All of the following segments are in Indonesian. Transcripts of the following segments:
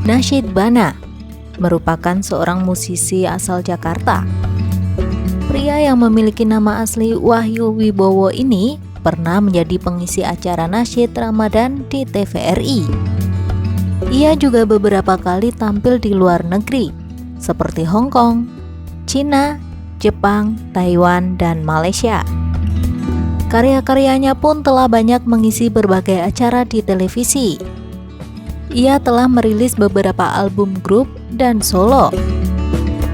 Nasyid Bana merupakan seorang musisi asal Jakarta. Pria yang memiliki nama asli Wahyu Wibowo ini pernah menjadi pengisi acara nasyid Ramadan di TVRI. Ia juga beberapa kali tampil di luar negeri, seperti Hong Kong, Cina, Jepang, Taiwan, dan Malaysia. Karya-karyanya pun telah banyak mengisi berbagai acara di televisi. Ia telah merilis beberapa album grup dan solo.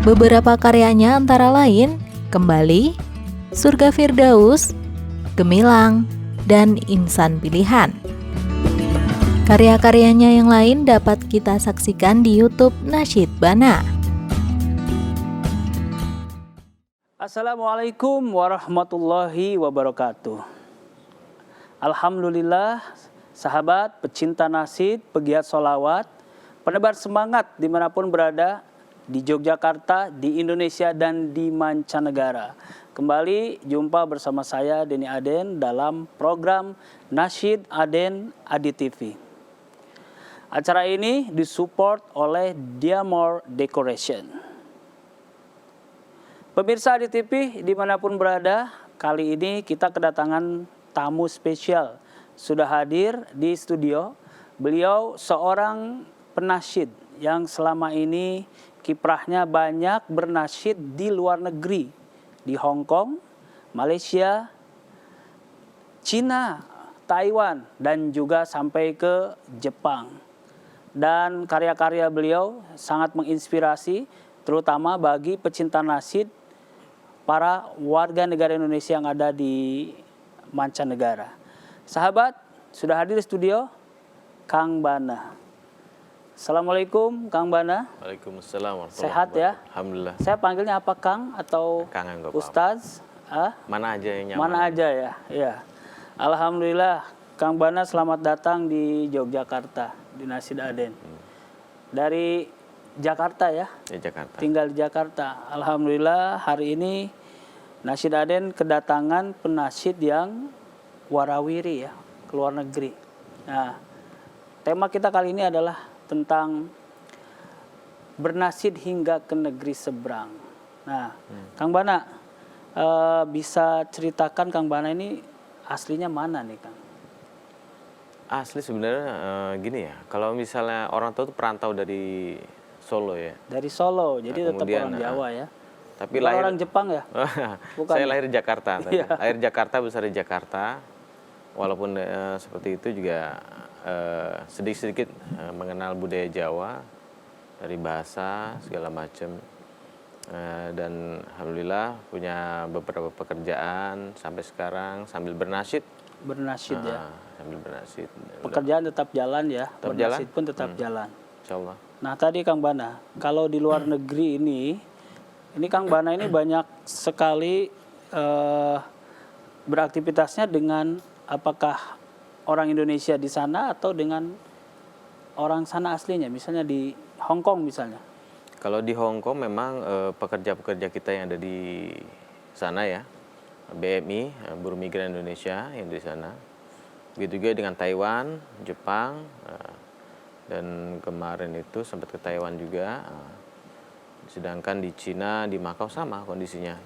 Beberapa karyanya antara lain Kembali, Surga Firdaus, Gemilang, dan Insan Pilihan. Karya-karyanya yang lain dapat kita saksikan di YouTube Nasyid Bana. Assalamualaikum warahmatullahi wabarakatuh. Alhamdulillah, sahabat, pecinta nasyid, pegiat sholawat, penebar semangat dimanapun berada, di Yogyakarta, di Indonesia, dan di mancanegara. Kembali jumpa bersama saya Denny Aden dalam program Nasyid Aden Adi TV. Acara ini disupport oleh Diamore Decoration. Pemirsa Adi TV dimanapun berada, kali ini kita kedatangan tamu spesial. Sudah hadir di studio, beliau seorang penasyid yang selama ini kiprahnya banyak bernasyid di luar negeri. Di Hong Kong, Malaysia, Cina, Taiwan, dan juga sampai ke Jepang. Dan karya-karya beliau sangat menginspirasi, terutama bagi pecinta nasyid para warga negara Indonesia yang ada di mancanegara. Sahabat, sudah hadir di studio Kang Bana. Assalamualaikum Kang Bana. Waalaikumsalam warahmatullahi Sehat ya? Alhamdulillah. Saya panggilnya apa Kang atau Kang enggak Ustaz? Mana aja yang nyaman. Mana aja ya? Iya. Alhamdulillah Kang Bana selamat datang di Yogyakarta, di Nasyid Aden. Dari Jakarta ya? Di Jakarta. Tinggal di Jakarta. Alhamdulillah hari ini Nasyid Aden kedatangan penasyid yang warawiri ya, ke luar negeri. Nah, tema kita kali ini adalah tentang bernasyid hingga ke negeri seberang. Nah, Kang Bana, bisa ceritakan Kang Bana ini aslinya mana nih Kang? Asli sebenarnya gini ya, kalau misalnya orang tua tuh perantau dari Solo ya. Dari Solo, jadi tetap kemudian, orang Jawa ya. Tapi Bukan lahir orang Jepang ya? Bukan. Saya lahir di Jakarta. Iya. Lahir di Jakarta, besar di Jakarta. Walaupun seperti itu juga sedikit-sedikit mengenal budaya Jawa dari bahasa segala macam. Dan alhamdulillah punya beberapa pekerjaan sampai sekarang sambil bernasyid. Bernasyid ya. Sambil bernasyid. Pekerjaan tetap jalan ya. Tetap bernasyid jalan. pun tetap jalan. Insyaallah. Nah tadi Kang Bana, kalau di luar negeri ini Kang Bana ini banyak sekali beraktivitasnya dengan apakah orang Indonesia di sana atau dengan orang sana aslinya, misalnya di Hong Kong misalnya. Kalau di Hong Kong memang pekerja-pekerja kita yang ada di sana ya, BMI, Buruh Migran Indonesia yang di sana. Begitu juga dengan Taiwan, Jepang, dan kemarin itu sempat ke Taiwan juga. Sedangkan di Cina, di Makau sama kondisinya.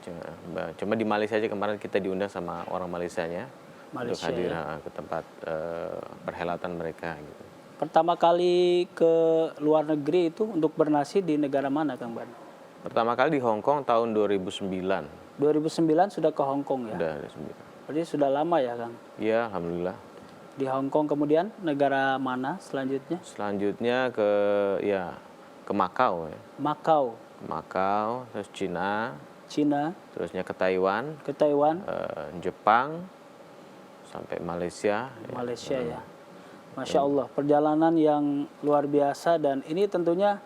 Cuma di Malaysia aja kemarin kita diundang sama orang Malaysianya untuk hadir ya, ke tempat perhelatan mereka. Gitu. Pertama kali ke luar negeri itu untuk bernasyid di negara mana Kang Bana? Pertama kali di Hong Kong tahun 2009. 2009 sudah ke Hong Kong ya? Sudah. Berarti sudah lama ya Kang? Iya, alhamdulillah. Di Hong Kong, kemudian negara mana selanjutnya? Selanjutnya ke Makau ya. Makau, terus Cina, terusnya ke Taiwan, Jepang, sampai Malaysia. Ya. Masya Allah, perjalanan yang luar biasa, dan ini tentunya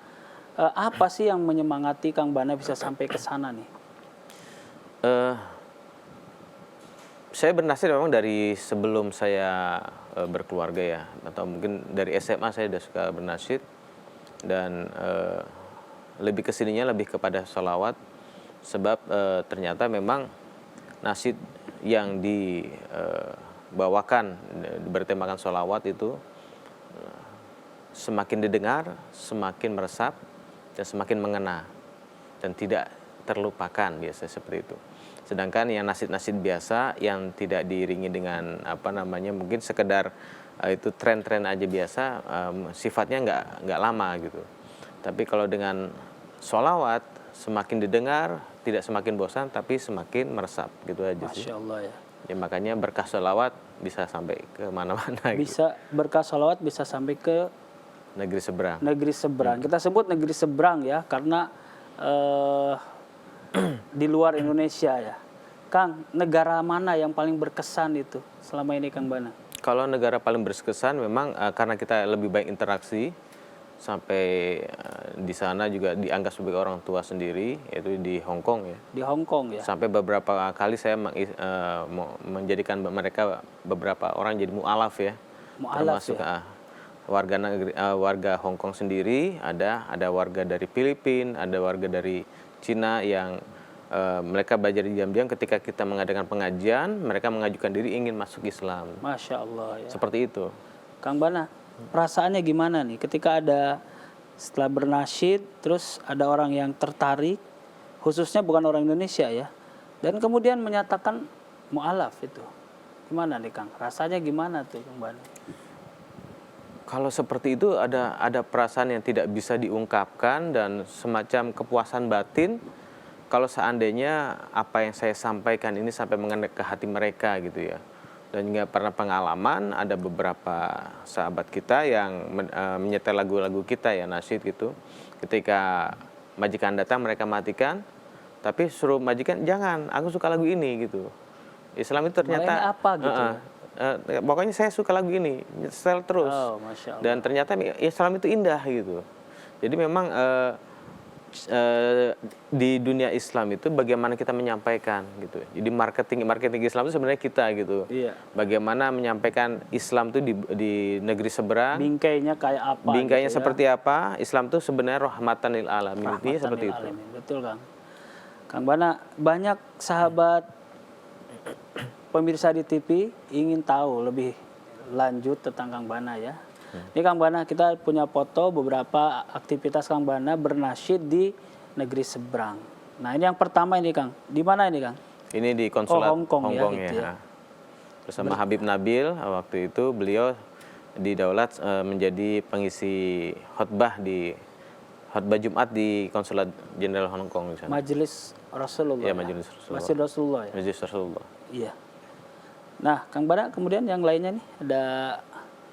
apa sih yang menyemangati Kang Bana bisa sampai ke sana nih? Saya bernasyid memang dari sebelum saya berkeluarga ya, atau mungkin dari SMA saya sudah suka bernasyid, dan lebih kesininya lebih kepada sholawat, sebab ternyata memang nasyid yang dibawakan bertemakan sholawat itu semakin didengar, semakin meresap, dan semakin mengena, dan tidak terlupakan, biasa seperti itu. Sedangkan yang nasyid-nasyid biasa yang tidak diiringi dengan mungkin sekedar itu tren-tren aja biasa, sifatnya nggak lama gitu. Tapi kalau dengan sholawat, semakin didengar, tidak semakin bosan, tapi semakin meresap gitu aja sih. Masya Allah ya. Ya makanya berkah sholawat bisa sampai ke mana-mana. Bisa berkah sholawat bisa sampai ke Negeri seberang. negeri seberang. Kita sebut negeri seberang ya, karena di luar Indonesia ya. Kang, negara mana yang paling berkesan itu selama ini Kang Bana? Kalau negara paling berkesan memang karena kita lebih baik interaksi, sampai di sana juga dianggap sebagai orang tua sendiri, yaitu di Hong Kong ya. Di Hong Kong ya. Sampai beberapa kali saya menjadikan mereka beberapa orang jadi mu'alaf ya. Mu'alaf termasuk ya. Warga Hong Kong sendiri, ada warga dari Filipina, ada warga dari Cina yang mereka belajar diam-diam. Ketika kita mengadakan pengajian, mereka mengajukan diri ingin masuk Islam. Masya Allah ya. Seperti itu. Kang Bana, perasaannya gimana nih ketika setelah bernasyid, terus ada orang yang tertarik, khususnya bukan orang Indonesia ya, dan kemudian menyatakan mu'alaf itu. Gimana nih Kang? Rasanya gimana tuh Kang Bana? Kalau seperti itu ada perasaan yang tidak bisa diungkapkan dan semacam kepuasan batin. Kalau seandainya apa yang saya sampaikan ini sampai mengena ke hati mereka gitu ya. Dan juga pernah pengalaman ada beberapa sahabat kita yang menyetel lagu-lagu kita ya, nasyid gitu. Ketika majikan datang mereka matikan, tapi suruh majikan jangan, aku suka lagu ini gitu. Islam itu ternyata Mulainya apa gitu? Pokoknya saya suka lagu ini, setel terus. Oh, Masya Allah. Dan ternyata Islam itu indah gitu. Jadi memang di dunia Islam itu bagaimana kita menyampaikan gitu. Jadi marketing Islam itu sebenarnya kita gitu. Iya. Bagaimana menyampaikan Islam itu di negeri seberang. Bingkainya kayak apa? Bingkainya gitu ya? seperti apa? Islam itu sebenarnya rahmatan lil alamin. Intinya seperti itu. Alamin. Betul Kang. Kang Bana, banyak sahabat pemirsa di TV ingin tahu lebih lanjut tentang Kang Bana ya. Ini Kang Bana, kita punya foto beberapa aktivitas Kang Bana bernasyid di negeri seberang. Nah ini yang pertama ini Kang, di mana ini Kang? Ini di konsulat Hong Kong ya, ya. gitu ya. Bersama Habib Nabil, waktu itu beliau didaulat menjadi pengisi khutbah Jumat di konsulat jenderal Hong Kong di sana. Majelis Rasulullah. Ya, Majelis Rasulullah. Majelis Rasulullah ya. Majelis Rasulullah. Iya. Nah Kang Bana, kemudian yang lainnya nih ada.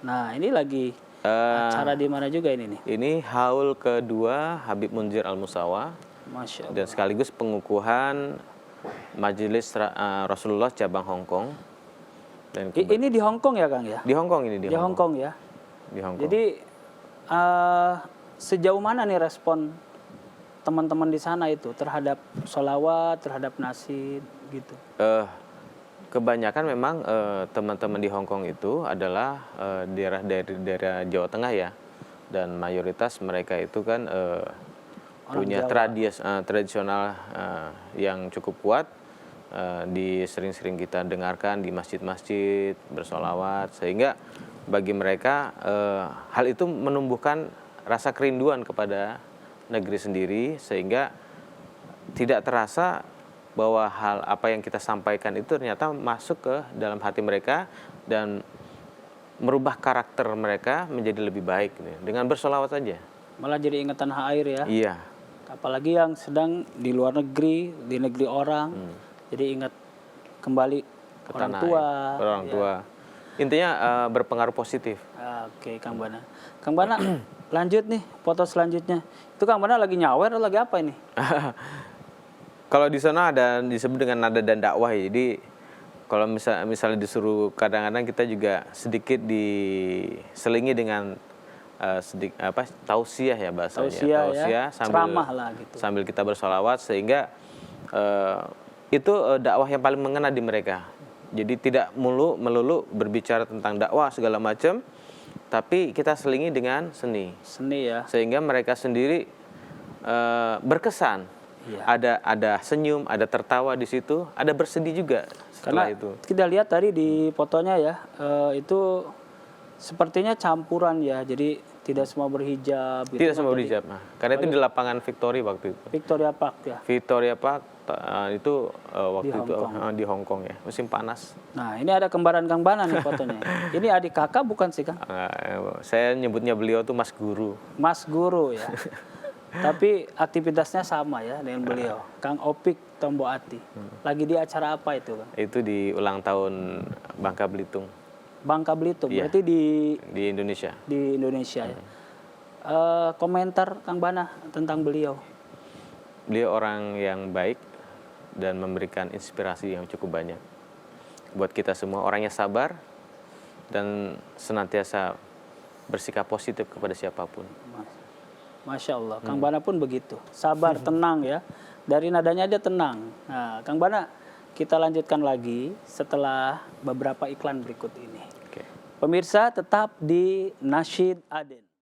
Nah ini lagi acara di mana juga ini nih? Ini haul kedua Habib Munzir Al-Musawa. Masya Allah. Dan sekaligus pengukuhan Majelis Rasulullah cabang Hong Kong. Dan Ini di Hong Kong ya Kang ya? di Hong Kong ini Di Hong Kong ya. Di Hong Kong. Jadi sejauh mana nih respon teman-teman di sana itu terhadap sholawat, terhadap nasyid gitu? Kebanyakan memang teman-teman di Hong Kong itu adalah dari daerah Jawa Tengah ya, dan mayoritas mereka itu kan punya tradisional yang cukup kuat, sering-sering kita dengarkan di masjid-masjid bersholawat, sehingga bagi mereka hal itu menumbuhkan rasa kerinduan kepada negeri sendiri, sehingga tidak terasa bahwa hal apa yang kita sampaikan itu ternyata masuk ke dalam hati mereka dan merubah karakter mereka menjadi lebih baik dengan bersolawat saja. Malah jadi ingatan air ya. Iya. Apalagi yang sedang di luar negeri, di negeri orang, jadi ingat kembali Ke orang tanah tua. air, orang ya. tua. Intinya berpengaruh positif. Oke, Kang Bana. Kang Bana, lanjut nih foto selanjutnya. Itu Kang Bana lagi nyawer atau lagi apa ini? Kalau di sana ada disebut dengan nada dan dakwah ya. Jadi kalau misalnya disuruh, kadang-kadang kita juga sedikit diselingi dengan tausiah ya bahasanya. Tausiah ya, ceramah lah gitu. Sambil kita bersolawat, sehingga itu dakwah yang paling mengena di mereka. Jadi tidak melulu berbicara tentang dakwah segala macam, tapi kita selingi dengan seni. Seni ya. Sehingga mereka sendiri berkesan. Iya. Ada senyum, ada tertawa di situ, ada bersedih juga setelah Karena itu. kita lihat tadi di fotonya ya, itu sepertinya campuran ya. Jadi Tidak semua berhijab. gitu Tidak kan semua tadi. berhijab. Nah, karena itu di lapangan Victory waktu itu. Victoria Park ya. Victoria Park itu waktu Di itu Hong di Hong Kong ya, musim panas. Nah, ini ada kembaran Kang Bana nih fotonya. Ini adik kakak bukan sih, Kang? Saya nyebutnya beliau tuh Mas Guru. Mas Guru ya. Tapi aktivitasnya sama ya dengan beliau. Kang Opik Tomboati. Lagi di acara apa itu, Kang? Itu di ulang tahun Bangka Belitung Bangka Belitung. Iya. Berarti di Indonesia. di Indonesia ya. Komentar Kang Bana tentang beliau. Beliau orang yang baik dan memberikan inspirasi yang cukup banyak buat kita semua. Orangnya sabar dan senantiasa bersikap positif kepada siapapun. Masya Allah, Kang Bana pun begitu. Sabar, tenang ya. Dari nadanya dia tenang. Nah, Kang Bana, kita lanjutkan lagi setelah beberapa iklan berikut ini. Oke. Pemirsa tetap di Nasyid Aden.